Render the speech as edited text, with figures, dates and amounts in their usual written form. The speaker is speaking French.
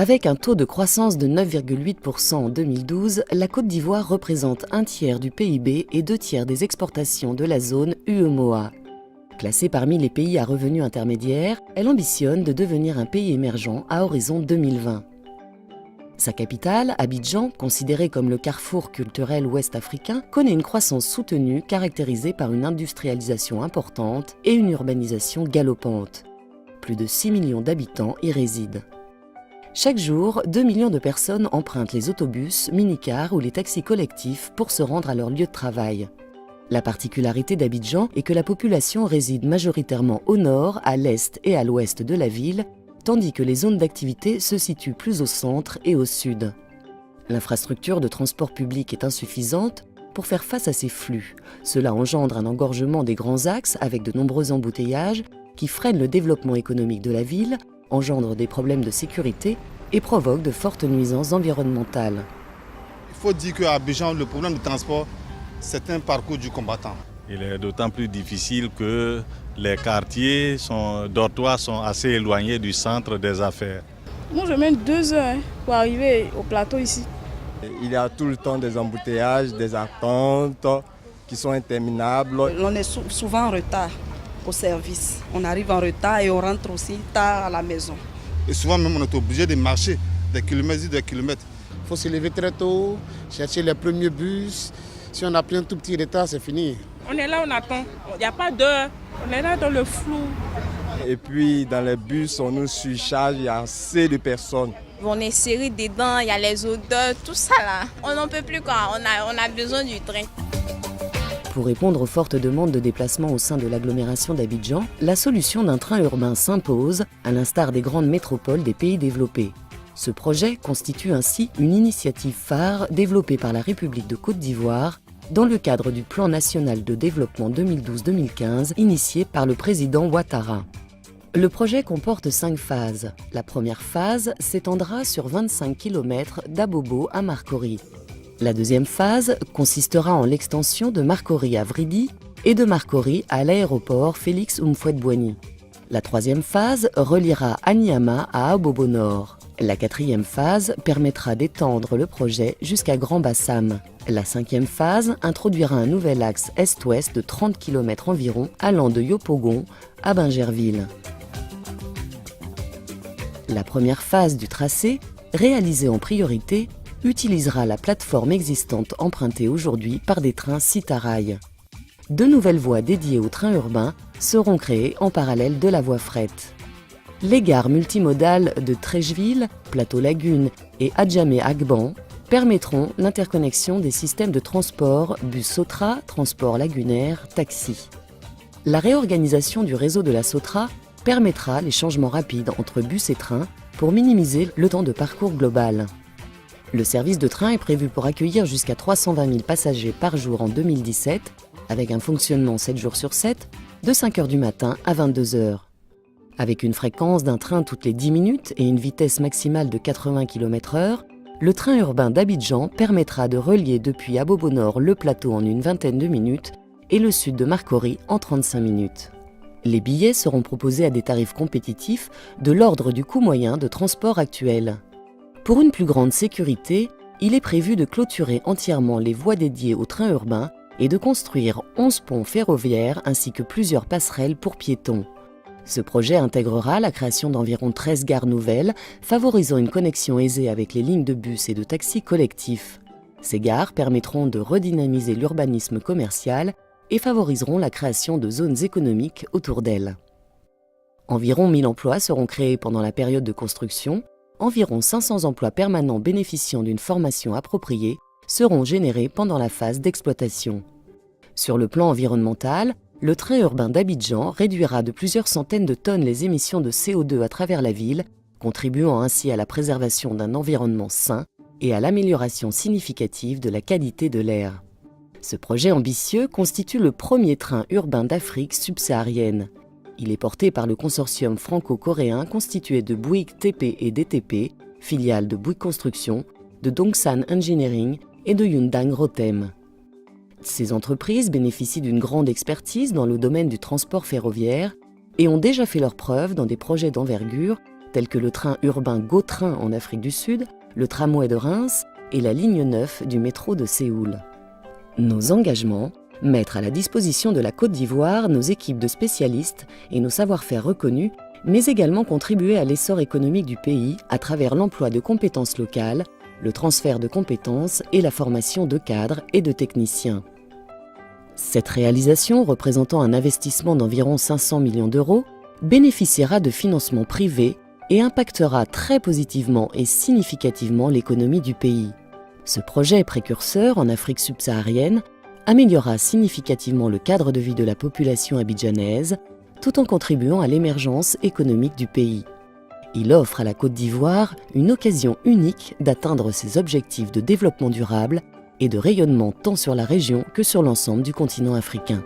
Avec un taux de croissance de 9,8% en 2012, la Côte d'Ivoire représente un tiers du PIB et 2/3 des exportations de la zone UEMOA. Classée parmi les pays à revenus intermédiaires, elle ambitionne de devenir un pays émergent à horizon 2020. Sa capitale, Abidjan, considérée comme le carrefour culturel ouest-africain, connaît une croissance soutenue caractérisée par une industrialisation importante et une urbanisation galopante. Plus de 6 millions d'habitants y résident. Chaque jour, 2 millions de personnes empruntent les autobus, minicars ou les taxis collectifs pour se rendre à leur lieu de travail. La particularité d'Abidjan est que la population réside majoritairement au nord, à l'est et à l'ouest de la ville, tandis que les zones d'activité se situent plus au centre et au sud. L'infrastructure de transport public est insuffisante pour faire face à ces flux. Cela engendre un engorgement des grands axes avec de nombreux embouteillages qui freinent le développement économique de la ville, engendre des problèmes de sécurité et provoque de fortes nuisances environnementales. Il faut dire qu'à Abidjan, le problème de transport, c'est un parcours du combattant. Il est d'autant plus difficile que les quartiers dortoirs sont assez éloignés du centre des affaires. Moi, je mets 2 heures pour arriver au plateau ici. Il y a tout le temps des embouteillages, des attentes qui sont interminables. On est souvent en retard au service. On arrive en retard et on rentre aussi tard à la maison. Et souvent même on est obligé de marcher des kilomètres et des kilomètres. Il faut se lever très tôt, chercher les premiers bus. Si on a pris un tout petit retard, c'est fini. On est là, on attend. Il n'y a pas d'heure. On est là dans le flou. Et puis dans les bus, on nous surcharge, il y a assez de personnes. On est serré dedans, il y a les odeurs, tout ça là. On n'en peut plus quoi, on a besoin du train. Pour répondre aux fortes demandes de déplacement au sein de l'agglomération d'Abidjan, la solution d'un train urbain s'impose, à l'instar des grandes métropoles des pays développés. Ce projet constitue ainsi une initiative phare développée par la République de Côte d'Ivoire dans le cadre du Plan national de développement 2012-2015 initié par le président Ouattara. Le projet comporte 5 phases. La première phase s'étendra sur 25 km d'Abobo à Marcory. La deuxième phase consistera en l'extension de Marcory à Vridi et de Marcory à l'aéroport Félix Houphouët-Boigny. La troisième phase reliera Anyama à Abobo Nord. La quatrième phase permettra d'étendre le projet jusqu'à Grand Bassam. La cinquième phase introduira un nouvel axe est-ouest de 30 km environ allant de Yopougon à Bingerville. La première phase du tracé, réalisée en priorité, utilisera la plateforme existante empruntée aujourd'hui par des trains Citarail. 2 nouvelles voies dédiées aux trains urbains seront créées en parallèle de la voie fret. Les gares multimodales de Treichville, Plateau Lagune et Adjamé-Agban permettront l'interconnexion des systèmes de transport bus Sotra, transport lagunaire, taxi. La réorganisation du réseau de la Sotra permettra les changements rapides entre bus et trains pour minimiser le temps de parcours global. Le service de train est prévu pour accueillir jusqu'à 320 000 passagers par jour en 2017, avec un fonctionnement 7 jours sur 7, de 5 h du matin à 22 h. Avec une fréquence d'un train toutes les 10 minutes et une vitesse maximale de 80 km/h, le train urbain d'Abidjan permettra de relier depuis Abobo Nord le plateau en une vingtaine de minutes et le sud de Marcory en 35 minutes. Les billets seront proposés à des tarifs compétitifs de l'ordre du coût moyen de transport actuel. Pour une plus grande sécurité, il est prévu de clôturer entièrement les voies dédiées aux trains urbains et de construire 11 ponts ferroviaires ainsi que plusieurs passerelles pour piétons. Ce projet intégrera la création d'environ 13 gares nouvelles, favorisant une connexion aisée avec les lignes de bus et de taxis collectifs. Ces gares permettront de redynamiser l'urbanisme commercial et favoriseront la création de zones économiques autour d'elles. Environ 1000 emplois seront créés pendant la période de construction. Environ 500 emplois permanents bénéficiant d'une formation appropriée seront générés pendant la phase d'exploitation. Sur le plan environnemental, le train urbain d'Abidjan réduira de plusieurs centaines de tonnes les émissions de CO2 à travers la ville, contribuant ainsi à la préservation d'un environnement sain et à l'amélioration significative de la qualité de l'air. Ce projet ambitieux constitue le premier train urbain d'Afrique subsaharienne. Il est porté par le consortium franco-coréen constitué de Bouygues TP et DTP, filiale de Bouygues Construction, de Dongsan Engineering et de Yundang Rotem. Ces entreprises bénéficient d'une grande expertise dans le domaine du transport ferroviaire et ont déjà fait leurs preuves dans des projets d'envergure tels que le train urbain GO-Train en Afrique du Sud, le tramway de Reims et la ligne 9 du métro de Séoul. Nos engagements, mettre à la disposition de la Côte d'Ivoire nos équipes de spécialistes et nos savoir-faire reconnus, mais également contribuer à l'essor économique du pays à travers l'emploi de compétences locales, le transfert de compétences et la formation de cadres et de techniciens. Cette réalisation, représentant un investissement d'environ 500 millions d'euros, bénéficiera de financements privés et impactera très positivement et significativement l'économie du pays. Ce projet précurseur en Afrique subsaharienne améliorera significativement le cadre de vie de la population abidjanaise, tout en contribuant à l'émergence économique du pays. Il offre à la Côte d'Ivoire une occasion unique d'atteindre ses objectifs de développement durable et de rayonnement tant sur la région que sur l'ensemble du continent africain.